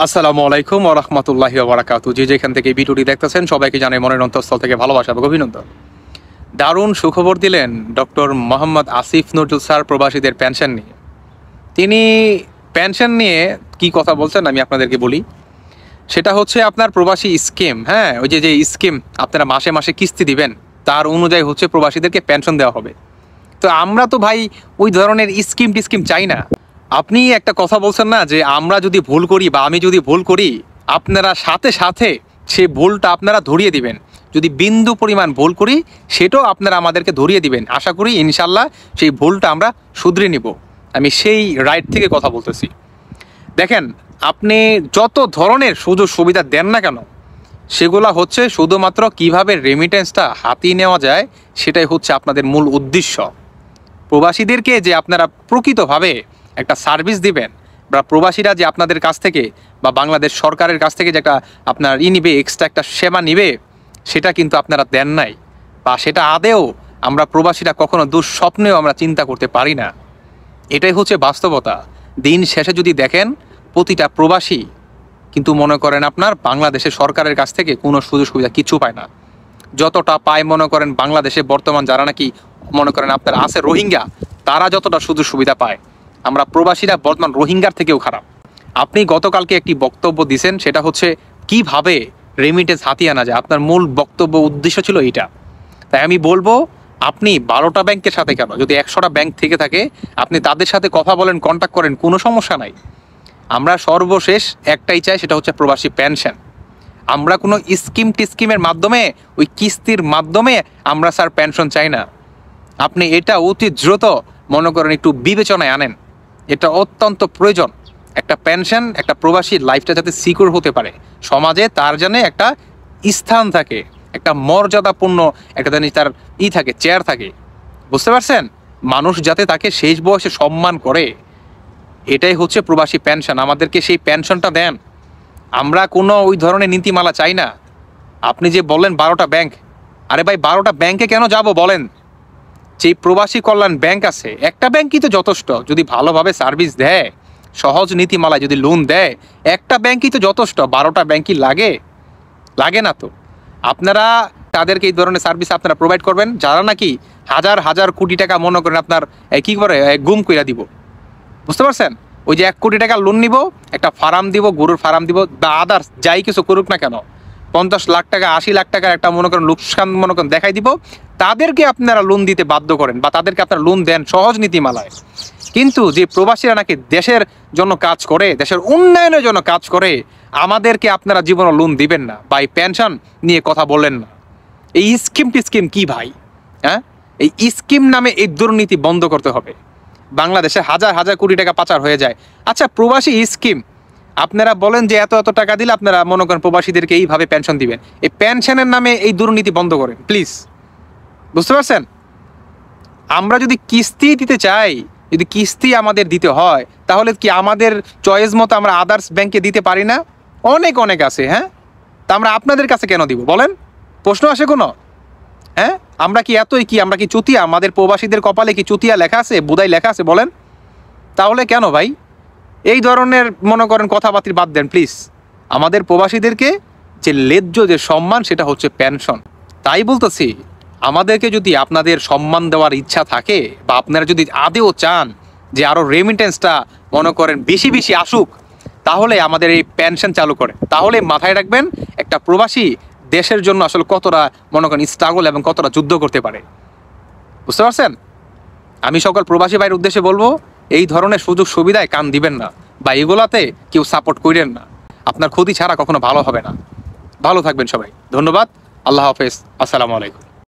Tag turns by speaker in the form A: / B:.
A: আসসালামু আলাইকুম ওয়া রাহমাতুল্লাহি ওয়া বারাকাতুহু। যে যেখান থেকে ভিডিওটি দেখতেছেন সবাইকে জানাই মনের অন্তঃস্থল থেকে ভালোবাসা এবং অভিনন্দন। দারুণ সুখবর দিলেন ডক্টর মোহাম্মদ আসিফ নজরুল স্যার প্রবাসীদের পেনশন নিয়ে। তিনি পেনশন নিয়ে কি কথা বলছেন আমি আপনাদেরকে বলি। সেটা হচ্ছে আপনার প্রবাসী স্কিম, হ্যাঁ, ওই যে স্কিম আপনারা মাসে মাসে কিস্তি দিবেন, তার অনুযায়ী হচ্ছে প্রবাসীদেরকে পেনশন দেওয়া হবে। তো আমরা তো ভাই ওই ধরনের স্কিম টিস্কিম চাই না। আপনি একটা কথা বলছেন না যে আমরা যদি ভুল করি বা আমি যদি ভুল করি, আপনারা সাথে সাথে সে ভুলটা আপনারা ধরিয়ে দিবেন। যদি বিন্দু পরিমাণ ভুল করি সেটাও আপনারা আমাদেরকে ধরিয়ে দিবেন। আশা করি ইনশাল্লাহ সেই ভুলটা আমরা শুধরে নিব। আমি সেই রাইট থেকে কথা বলতেছি। দেখেন, আপনি যত ধরনের সুযোগ সুবিধা দেন না কেন, সেগুলা হচ্ছে শুধুমাত্র কিভাবে রেমিটেন্সটা হাতিয়ে নেওয়া যায়, সেটাই হচ্ছে আপনাদের মূল উদ্দেশ্য। প্রবাসীদেরকে যে আপনারা প্রকৃতভাবে একটা সার্ভিস দিবেন, বা প্রবাসীরা যে আপনাদের কাছ থেকে বা বাংলাদেশ সরকারের কাছ থেকে যে একটা আপনার নিবে, এক্সট্রা একটা সেবা নিবে, সেটা কিন্তু আপনারা দেন নাই, বা সেটা আদেও আমরা প্রবাসীরা কখনো দুঃস্বপ্নেও আমরা চিন্তা করতে পারি না। এটাই হচ্ছে বাস্তবতা। দিন শেষে যদি দেখেন, প্রতিটা প্রবাসী কিন্তু মনে করেন আপনার বাংলাদেশের সরকারের কাছ থেকে কোনো সুযোগ সুবিধা কিছু পায় না। যতটা পায় মনে করেন বাংলাদেশে বর্তমান যারা নাকি মনে করেন আপনার আছে রোহিঙ্গা, তারা যতটা সুযোগ সুবিধা পায়, আমরা প্রবাসীরা বর্তমান রোহিঙ্গার থেকেও খারাপ। আপনি গতকালকে একটি বক্তব্য দিয়েছেন, সেটা হচ্ছে কিভাবে রেমিটেন্স হাতিয়ে আনা যায়। আপনার মূল বক্তব্য উদ্দেশ্য ছিল এইটা। তাই আমি বলবো, আপনি 12টা ব্যাংকের সাথে কেন, যদি 100টা ব্যাংক থেকে থাকে আপনি তাদের সাথে কথা বলেন, কন্ট্যাক্ট করেন, কোনো সমস্যা নাই। আমরা সর্বশেষ একটাই চাই, সেটা হচ্ছে প্রবাসী পেনশন। আমরা কোনো স্কিম টিস্কিমের মাধ্যমে, ওই কিস্তির মাধ্যমে আমরা স্যার পেনশন চাই না। আপনি এটা অতি দ্রুত মনে করেন একটু বিবেচনায় আনেন। এটা অত্যন্ত প্রয়োজন। একটা পেনশন, একটা প্রবাসীর লাইফটা যাতে সিকিউর হতে পারে, সমাজে তার জন্য একটা স্থান থাকে, একটা মর্যাদাপূর্ণ একটা জানি তার থাকে, চেয়ার থাকে। বুঝতে পারছেন? মানুষ যাতে তাকে শেষ বয়সে সম্মান করে, এটাই হচ্ছে প্রবাসী পেনশন। আমাদেরকে সেই পেনশনটা দেন। আমরা কোনো ওই ধরনের নীতিমালা চাই না। আপনি যে বললেন 12টা ব্যাংক, আরে ভাই 12টা ব্যাংকে কেন যাব বলেন? যে প্রবাসী কল্যাণ ব্যাংক আছে, একটা ব্যাংকই তো যথেষ্ট। যদি ভালোভাবে সার্ভিস দেয়, সহজ নীতিমালায় যদি লোন দেয়, একটা ব্যাংকই তো যথেষ্ট। 12টা ব্যাংকই লাগে না তো। আপনারা তাদেরকে এই ধরনের সার্ভিস আপনারা প্রোভাইড করবেন, যারা নাকি হাজার হাজার কোটি টাকা মনে করেন আপনার কি করে গুম কইরা দিব। বুঝতে পারছেন? ওই যে 1 কোটি টাকা লোন নিব, একটা ফার্ম দিব, গরুর ফার্ম দিব, বা আদার্স যাই কিছু করুক না কেন, 50 লাখ টাকা 80 লাখ টাকার একটা মনে করেন লোকসান মনে করেন দেখাই দিব, তাদেরকে আপনারা লোন দিতে বাধ্য করেন, বা তাদেরকে আপনারা লোন দেন সহজ নীতিমালায়। কিন্তু যে প্রবাসীরা নাকি দেশের জন্য কাজ করে, দেশের উন্নয়নের জন্য কাজ করে, আমাদেরকে আপনারা জীবনে লোন দিবেন না, বা এই পেনশন নিয়ে কথা বললেন না। এই স্কিম টিস্কিম কি ভাই? হ্যাঁ, এই স্কিম নামে এই দুর্নীতি বন্ধ করতে হবে। বাংলাদেশে হাজার হাজার কোটি টাকা পাচার হয়ে যায়। আচ্ছা, প্রবাসী স্কিম আপনারা বলেন যে এত এত টাকা দিলে আপনারা মনে করেন প্রবাসীদেরকে এইভাবে পেনশন দিবেন। এই পেনশনের নামে এই দুর্নীতি বন্ধ করেন প্লিজ। বুঝতে পারছেন? আমরা যদি কিস্তি দিতে চাই, যদি কিস্তি আমাদের দিতে হয়, তাহলে কি আমাদের চয়েস মতো আমরা আদার্স ব্যাংকে দিতে পারি না? অনেক আছে। হ্যাঁ, তা আমরা আপনাদের কাছে কেন দিব বলেন? প্রশ্ন আসে কোনো? হ্যাঁ, আমরা কি এতই কি, আমরা কি চুতিয়া? আমাদের প্রবাসীদের কপালে কি চুতিয়া লেখা আছে, বুদাই লেখা আছে বলেন? তাহলে কেন ভাই এই ধরনের মনে করেন কথাবার্তা বাদ দেন প্লিজ। আমাদের প্রবাসীদেরকে যে ন্যায্য যে সম্মান, সেটা হচ্ছে পেনশন। তাই বলতেছি, আমাদেরকে যদি আপনাদের সম্মান দেওয়ার ইচ্ছা থাকে, বা আপনারা যদি আদেও চান যে আরও রেমিটেন্সটা মনে করেন বেশি বেশি আসুক, তাহলে আমাদের এই পেনশন চালু করে। তাহলে মাথায় রাখবেন, একটা প্রবাসী দেশের জন্য আসলে কতটা মনে করেন স্ট্রাগল এবং কতটা যুদ্ধ করতে পারে। বুঝতে পারছেন? আমি সকল প্রবাসী ভাইয়ের উদ্দেশ্যে বলবো, এই ধরনের সুযোগ সুবিধায় কান দিবেন না, বা এগুলাতে কেউ সাপোর্ট করেন না। আপনার ক্ষতি ছাড়া কখনো ভালো হবে না। ভালো থাকবেন সবাই। ধন্যবাদ। আল্লাহ হাফেজ। আসসালামু আলাইকুম।